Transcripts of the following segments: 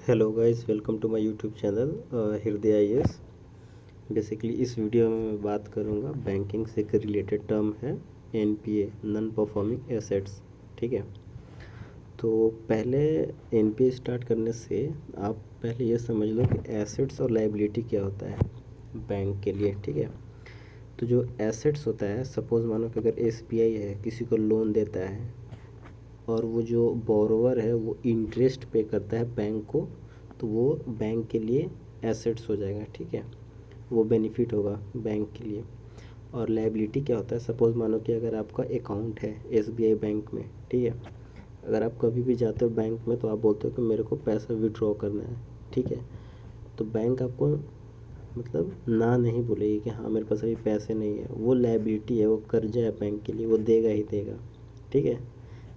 Hello guys, welcome to my YouTube channel Hriday IAS. Basically इस video में मैं बात करूंगा बैंकिंग से एक रिलेटेड टर्म है एनपीए, नॉन परफॉर्मिंग एसेट्स। ठीक है, तो पहले एनपीए स्टार्ट करने से आप पहले ये समझ लो कि एसेट्स और लायबिलिटी क्या होता है बैंक के लिए। ठीक है, तो जो एसेट्स होता है, सपोज मानो कि अगर एसबीआई है किसी को लोन देता है और वो जो बोरोवर है वो इंटरेस्ट पे करता है बैंक को, तो वो बैंक के लिए एसेट्स हो जाएगा। ठीक है, वो बेनिफिट होगा बैंक के लिए। और लायबिलिटी क्या होता है, सपोज मानो कि अगर आपका अकाउंट है एसबीआई बैंक में, ठीक है, अगर आप कभी भी जाते हो बैंक में तो आप बोलते हो कि मेरे को पैसा विड्रॉ करना है। ठीक है, तो बैंक आपको मतलब ना नहीं बोलेगी कि हाँ मेरे पास अभी पैसे नहीं है। वो लायबिलिटी है, वो कर्जा है बैंक के लिए, वो देगा ही देगा। ठीक है,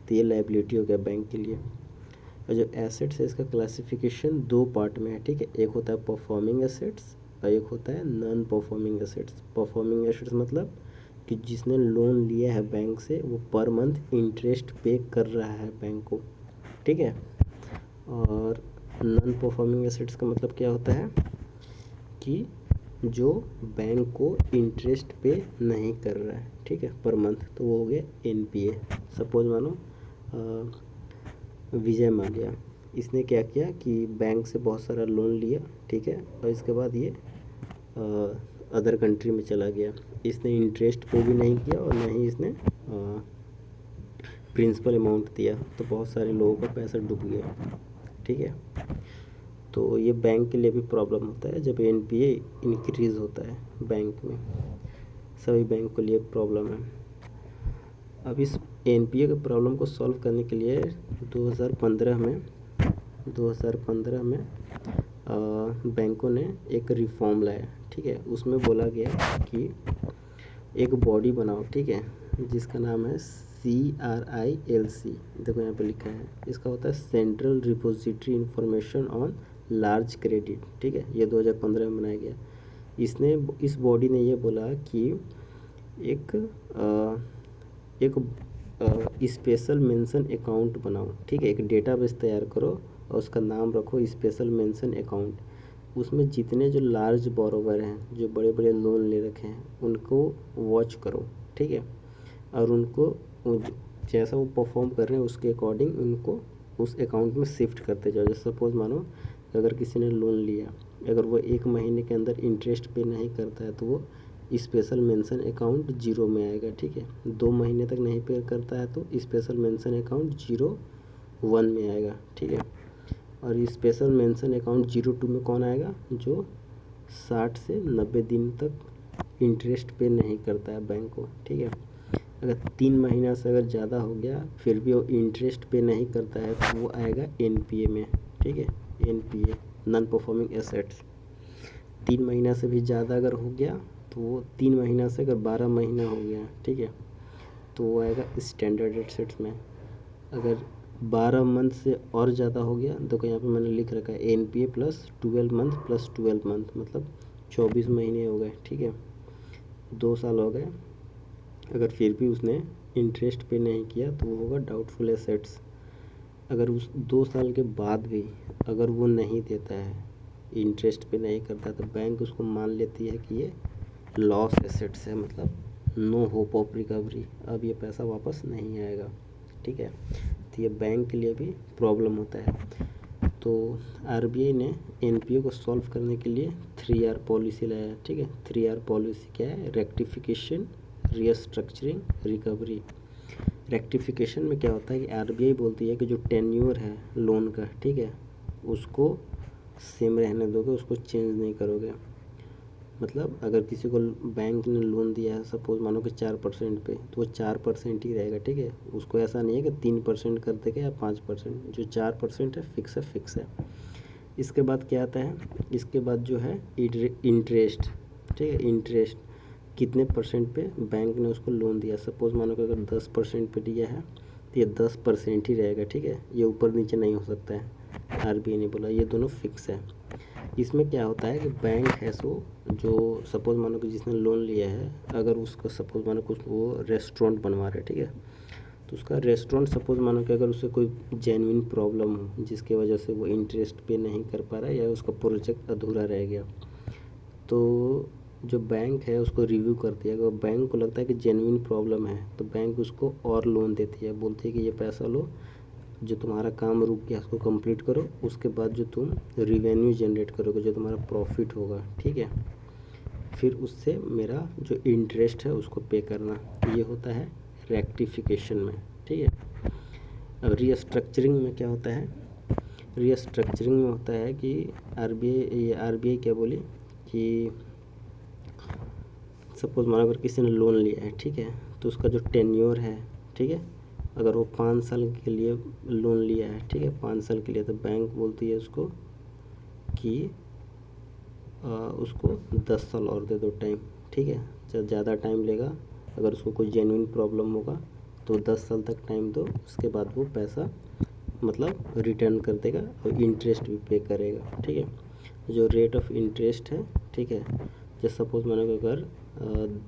तो ये लायबिलिटी हो गया बैंक के लिए। और जो एसेट्स है इसका क्लासिफिकेशन दो पार्ट में है। ठीक है, एक होता है परफॉर्मिंग एसेट्स और एक होता है non performing assets. Performing assets मतलब कि जिसने लोन लिया है बैंक से वो पर मंथ इंटरेस्ट पे कर रहा है बैंक को। ठीक है, और नॉन परफॉर्मिंग एसेट्स का मतलब क्या होता है कि जो बैंक को इंटरेस्ट पे नहीं कर रहा है, ठीक है, पर मंथ, तो वो हो गया एनपीए। सपोज मानो विजय माल्या, इसने क्या किया कि बैंक से बहुत सारा लोन लिया, ठीक है, और इसके बाद ये अदर कंट्री में चला गया। इसने इंटरेस्ट पे भी नहीं किया और ना ही इसने प्रिंसिपल अमाउंट दिया, तो बहुत सारे लोगों का पैसा डूब गया। ठीक है, तो ये बैंक के लिए भी प्रॉब्लम होता है जब एनपीए इंक्रीज़ होता है बैंक में। सभी बैंक के लिए प्रॉब्लम है। अब इस एनपीए के प्रॉब्लम को सॉल्व करने के लिए 2015 में बैंकों ने एक रिफॉर्म लाया। ठीक है, उसमें बोला गया कि एक बॉडी बनाओ, ठीक है, जिसका नाम है CRILC। देखो यहाँ पे लिखा है, इसका होता है central repository information on large credit. ठीक है, ये 2015 में बनाया गया। इस बॉडी ने ये बोला कि एक एक स्पेशल मेंशन अकाउंट बनाओ। ठीक है, एक डेटाबेस तैयार करो और उसका नाम रखो स्पेशल मेंशन अकाउंट। उसमें जितने जो लार्ज बोरोवर हैं, जो बड़े बड़े लोन ले रखे हैं, उनको वॉच करो। ठीक है, और उनको जैसा वो परफॉर्म कर रहे हैं उसके अकॉर्डिंग उनको उस अकाउंट में शिफ्ट करते जाओ। जैसे सपोज मानो अगर किसी ने लोन लिया, अगर वो 1 महीने के अंदर इंटरेस्ट पे नहीं करता है तो वो स्पेशल मेंशन अकाउंट 0 में आएगा। ठीक है, 2 महीने तक नहीं पे करता है तो स्पेशल मेंशन अकाउंट 01 में आएगा। ठीक है, और स्पेशल मेंशन अकाउंट 02 में कौन आएगा, जो 60 से 90 दिन तक इंटरेस्ट पे नहीं करता है बैंक को। ठीक है, अगर 3 महीना से अगर ज़्यादा हो गया फिर भी वो इंटरेस्ट पे नहीं करता है तो वो आएगा एनपीए में। ठीक है, एनपीए, नॉन परफॉर्मिंग एसेट्स। 3 महीना से भी ज़्यादा अगर हो गया तो वो 3 महीना से अगर 12 महीना हो गया, ठीक है, तो वो आएगा स्टैंडर्ड एसेट्स में। अगर 12 मंथ से और ज़्यादा हो गया, देखो यहाँ पे मैंने लिख रखा है NPA plus 12 month plus 12 month, मतलब 24 महीने हो गए। ठीक है, 2 साल हो गए, अगर फिर भी उसने इंटरेस्ट पे नहीं किया तो वो होगा डाउटफुल एसेट्स। अगर उस 2 साल के बाद भी अगर वो नहीं देता है, इंटरेस्ट पे नहीं करता, तो बैंक उसको मान लेती है कि ये लॉस एसेट्स है, मतलब नो होप ऑफ रिकवरी, अब ये पैसा वापस नहीं आएगा। ठीक है, तो ये बैंक के लिए भी प्रॉब्लम होता है। तो आरबीआई ने एनपीए को सॉल्व करने के लिए 3R पॉलिसी लाया। ठीक है, 3R पॉलिसी क्या है, रेक्टिफिकेशन, रीस्ट्रक्चरिंग, रिकवरी। रेक्टिफिकेशन में क्या होता है कि आरबीआई बोलती है कि जो टेन्योर है लोन का, ठीक है, उसको सेम रहने दोगे, उसको चेंज नहीं करोगे। मतलब अगर किसी को बैंक ने लोन दिया है, सपोज मानो कि 4% पे, तो वो 4% ही रहेगा। ठीक है, उसको ऐसा नहीं है कि 3% कर देगा या 5%, जो 4% है फिक्स है, फिक्स है। इसके बाद क्या आता है, इसके बाद जो है इंटरेस्ट। ठीक है, इंटरेस्ट कितने परसेंट पे बैंक ने उसको लोन दिया। सपोज मानो कि अगर 10% पे दिया है तो ये 10% ही रहेगा। ठीक है, ये ऊपर नीचे नहीं हो सकता है, आरबीआई ने बोला, ये दोनों फिक्स है। इसमें क्या होता है कि बैंक है सो जो सपोज मानो कि जिसने लोन लिया है, अगर उसको सपोज मानो कुछ वो रेस्टोरेंट बनवा रहे हैं, ठीक है, तो उसका रेस्टोरेंट सपोज़ मानो कि अगर उसे कोई जेन्युइन प्रॉब्लम हो जिसकी वजह से वो इंटरेस्ट पे नहीं कर पा रहा है या उसका प्रोजेक्ट अधूरा रह गया, तो जो बैंक है उसको रिव्यू करती है। अगर बैंक को लगता है कि जेन्युइन प्रॉब्लम है तो बैंक उसको और लोन देती है, बोलती है कि ये पैसा लो, जो तुम्हारा काम रुक गया उसको कंप्लीट करो, उसके बाद जो तुम रिवेन्यू जनरेट करोगे, जो तुम्हारा प्रॉफिट होगा, ठीक है, फिर उससे मेरा जो इंटरेस्ट है उसको पे करना। ये होता है रेक्टिफिकेशन में, ठीक है। अब रीस्ट्रक्चरिंग में क्या होता है? रीस्ट्रक्चरिंग में होता है कि आरबीआई क्या बोली कि सपोज मानो अगर किसी ने लोन लिया है, ठीक है, तो उसका जो टेन्योर है, ठीक है, अगर वो 5 साल के लिए लोन लिया है, ठीक है, 5 साल के लिए, तो बैंक बोलती है उसको कि उसको 10 साल और दे दो टाइम, ठीक है। जब ज़्यादा टाइम लेगा, अगर उसको कोई जेन्युइन प्रॉब्लम होगा तो 10 साल तक टाइम दो, उसके बाद वो पैसा मतलब रिटर्न कर देगा और इंटरेस्ट भी पे करेगा, ठीक है। जो रेट ऑफ इंटरेस्ट है, ठीक है, जैसे सपोज मैंने अगर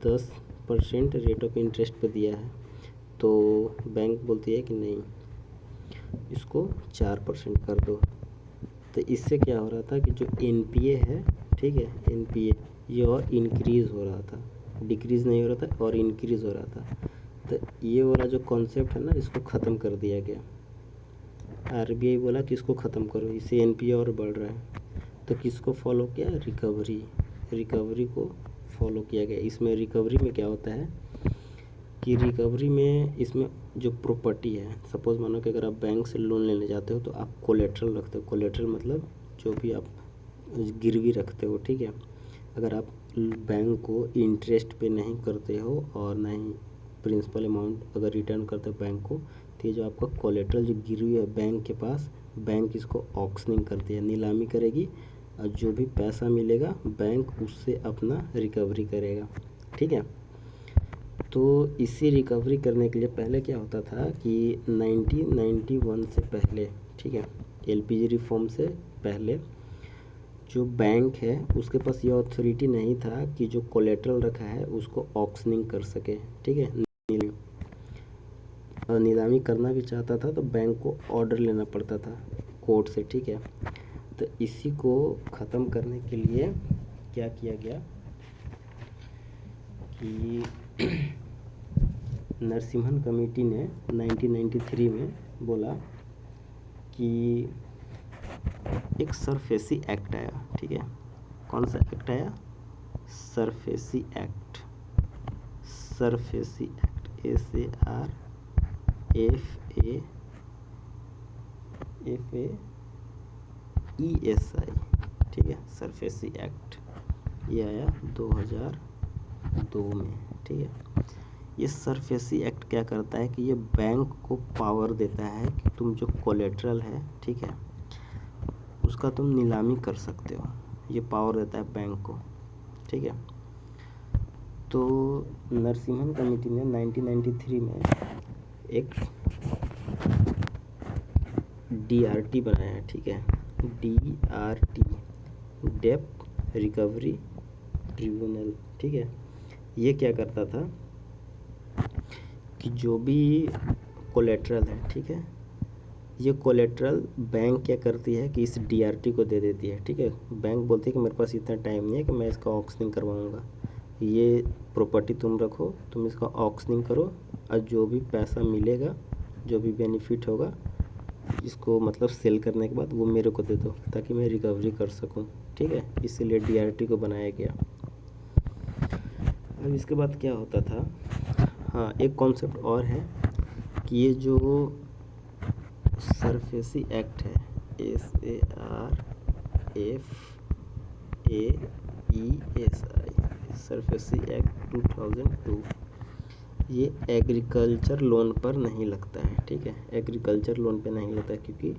10% रेट ऑफ इंटरेस्ट पे दिया है तो बैंक बोलती है कि नहीं, इसको 4% कर दो। तो इससे क्या हो रहा था कि जो एनपीए है, ठीक है, एनपीए ये और इंक्रीज़ हो रहा था, डिक्रीज़ नहीं हो रहा था और इंक्रीज़ हो रहा था। तो ये वाला जो कॉन्सेप्ट है ना, इसको ख़त्म कर दिया गया। आरबीआई बोला कि इसको ख़त्म करो, इससे एनपीए और बढ़ रहा है। तो किसको फॉलो किया? रिकवरी को फॉलो किया गया। इसमें रिकवरी में क्या होता है कि रिकवरी में इसमें जो प्रॉपर्टी है, सपोज़ मानो कि अगर आप बैंक से लोन लेने जाते हो तो आप कोलेट्रल रखते हो। कोलेट्रल मतलब जो भी आप गिरवी रखते हो, ठीक है। अगर आप बैंक को इंटरेस्ट पे नहीं करते हो और ना ही प्रिंसिपल अमाउंट अगर रिटर्न करते हो बैंक को, तो ये जो आपका कोलेट्रल जो गिरवी है बैंक के पास, बैंक इसको ऑक्शनिंग करती है, नीलामी करेगी, और जो भी पैसा मिलेगा बैंक उससे अपना रिकवरी करेगा, ठीक है। तो इसी रिकवरी करने के लिए पहले क्या होता था कि 1991 से पहले, ठीक है, एलपीजी रिफॉर्म से पहले जो बैंक है उसके पास ये अथॉरिटी नहीं था कि जो कोलेट्रल रखा है उसको ऑक्शनिंग कर सके, ठीक है। और नीलामी करना भी चाहता था तो बैंक को ऑर्डर लेना पड़ता था कोर्ट से, ठीक है। तो इसी को ख़त्म करने के लिए क्या किया गया कि नरसिम्हन कमेटी ने 1993 में बोला कि एक सरफेसी एक्ट आया, ठीक है। कौन सा एक्ट आया? सरफेसी एक्ट, SARFAESI, ठीक है, सरफेसी एक्ट। ये आया 2002 में, ठीक है। ये सरफेसी एक्ट क्या करता है कि ये बैंक को पावर देता है कि तुम जो कोलेट्रल है, ठीक है, उसका तुम नीलामी कर सकते हो। ये पावर देता है बैंक को, ठीक है। तो नरसिम्हन कमेटी ने 1993 में एक DRT बनाया, ठीक है, DRT, डेब्ट रिकवरी ट्रिब्यूनल, ठीक है। ये क्या करता था कि जो भी कोलेट्रल है, ठीक है, ये कोलेट्रल बैंक क्या करती है कि इस DRT को दे देती है, ठीक है। बैंक बोलती है कि मेरे पास इतना टाइम नहीं है कि मैं इसका ऑक्शनिंग करवाऊँगा, ये प्रॉपर्टी तुम रखो, तुम इसका ऑक्शनिंग करो, और जो भी पैसा मिलेगा, जो भी बेनिफिट होगा, इसको मतलब सेल करने के बाद वो मेरे को दे दो ताकि मैं रिकवरी कर सकूं, ठीक है। इसीलिए DRT को बनाया गया। अब इसके बाद क्या होता था, हाँ, एक कॉन्सेप्ट और है कि ये जो सरफेसी एक्ट है, SARFAESI, सरफेसी एक्ट 2002, ये एग्रीकल्चर लोन पर नहीं लगता है, ठीक है। एग्रीकल्चर लोन पे नहीं लगता है क्योंकि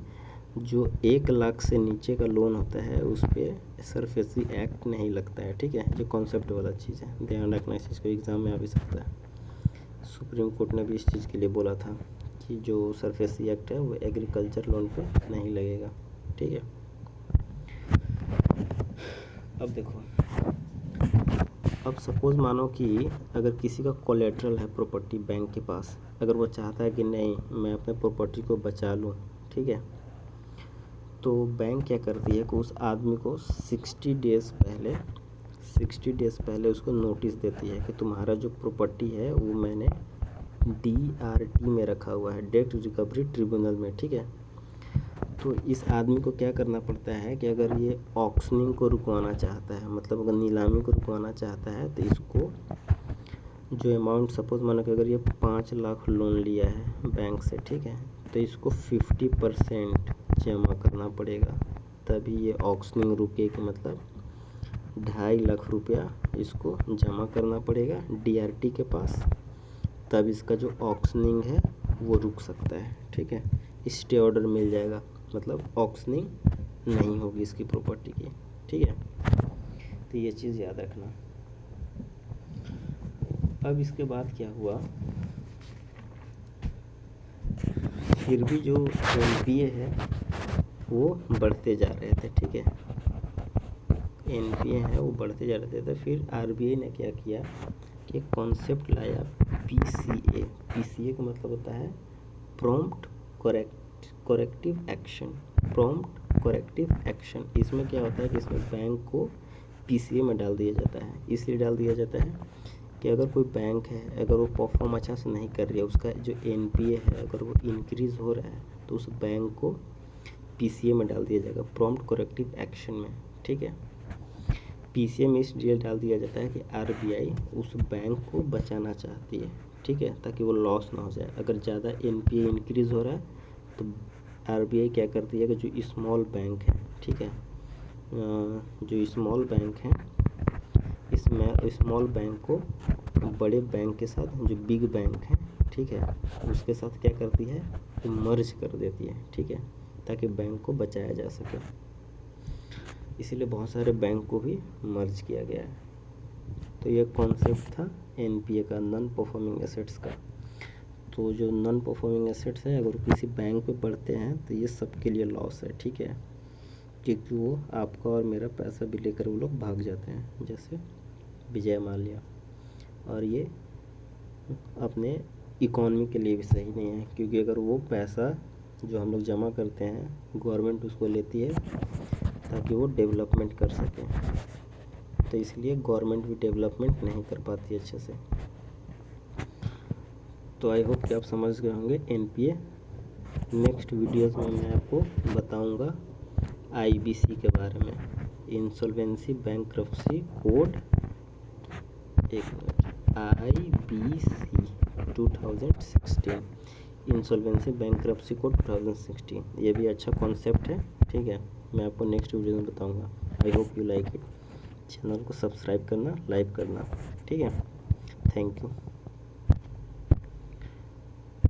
जो 1 लाख से नीचे का लोन होता है उस पर सरफेसी एक्ट नहीं लगता है, ठीक है। जो कॉन्सेप्ट वाला चीज़ है, ध्यान रखना, इस चीज़ को एग्ज़ाम में आ भी सकता है। सुप्रीम कोर्ट ने भी इस चीज़ के लिए बोला था कि जो सरफेसी एक्ट है वो एग्रीकल्चर लोन पे नहीं लगेगा, ठीक है। अब देखो, अब सपोज़ मानो कि अगर किसी का कोलेट्रल है प्रॉपर्टी बैंक के पास, अगर वो चाहता है कि नहीं मैं अपने प्रॉपर्टी को बचा लूँ, ठीक है, तो बैंक क्या करती है कि उस आदमी को 60 डेज़ पहले उसको नोटिस देती है कि तुम्हारा जो प्रॉपर्टी है वो मैंने DRT में रखा हुआ है, डेट रिकवरी ट्रिब्यूनल में, ठीक है। तो इस आदमी को क्या करना पड़ता है कि अगर ये ऑक्शनिंग को रुकवाना चाहता है, मतलब अगर नीलामी को रुकवाना चाहता है, तो इसको जो अमाउंट, सपोज मानो कि अगर ये 5 लाख लोन लिया है बैंक से, ठीक है, तो इसको 50% जमा करना पड़ेगा, तभी ये ऑक्शनिंग रुकेगी। मतलब 2.5 लाख रुपया इसको जमा करना पड़ेगा DRT के पास, तब इसका जो ऑक्शनिंग है वो रुक सकता है, ठीक है। स्टे ऑर्डर मिल जाएगा, मतलब ऑक्शनिंग नहीं होगी इसकी प्रॉपर्टी की, ठीक है। तो ये चीज़ याद रखना। अब इसके बाद क्या हुआ, फिर भी जो NPA है वो बढ़ते जा रहे थे, ठीक है, NPA है वो बढ़ते जा रहे थे। तो फिर RBI ने क्या किया कि कॉन्सेप्ट लाया PCA का मतलब होता है प्रॉम्प्ट करेक्टिव एक्शन। इसमें क्या होता है कि इसमें बैंक को PCA में डाल दिया जाता है। इसलिए डाल दिया जाता है कि अगर कोई बैंक है, अगर वो परफॉर्म अच्छा से नहीं कर रही है, उसका जो NPA है अगर वो इंक्रीज़ हो रहा है, तो उस बैंक को PCA में डाल दिया जाएगा, प्रॉम्प्ट करेक्टिव एक्शन में, ठीक है। PCA में इसलिए डाल दिया जाता है कि RBI उस बैंक को बचाना चाहती है, ठीक है, ताकि वो लॉस ना हो जाए। अगर ज़्यादा NPA इंक्रीज़ हो रहा है तो RBI क्या करती है कि जो स्मॉल बैंक है, ठीक है, जो स्मॉल बैंक है, इसमें स्मॉल बैंक को बड़े बैंक के साथ, जो बिग बैंक है, ठीक है, उसके साथ क्या करती है, मर्ज कर देती है, ठीक है, ताकि बैंक को बचाया जा सके। इसीलिए बहुत सारे बैंक को भी मर्ज किया गया है। तो ये कॉन्सेप्ट था NPA का, नॉन परफॉर्मिंग एसेट्स का। तो जो नॉन परफॉर्मिंग एसेट्स है अगर किसी बैंक पे पड़ते हैं तो ये सबके लिए लॉस है, ठीक है, क्योंकि वो आपका और मेरा पैसा भी लेकर वो लोग भाग जाते हैं, जैसे विजय माल्या। और ये अपने इकॉनमी के लिए भी सही नहीं है, क्योंकि अगर वो पैसा जो हम लोग जमा करते हैं गवर्नमेंट उसको लेती है ताकि वो डेवलपमेंट कर सके, तो इसलिए गवर्नमेंट भी डेवलपमेंट नहीं कर पाती अच्छे से। तो आई होप कि आप समझ गए होंगे NPA। नेक्स्ट वीडियोस में मैं आपको बताऊंगा IBC के बारे में, इंसॉल्वेंसी बैंक्रप्सी कोड, एक minute, IBC 2016, insolvency bankruptcy code 2016। ये भी अच्छा कॉन्सेप्ट है, ठीक है, मैं आपको नेक्स्ट वीडियो में बताऊंगा। I hope you like it. Channel को सब्सक्राइब करना, लाइक करना, ठीक है। Thank you.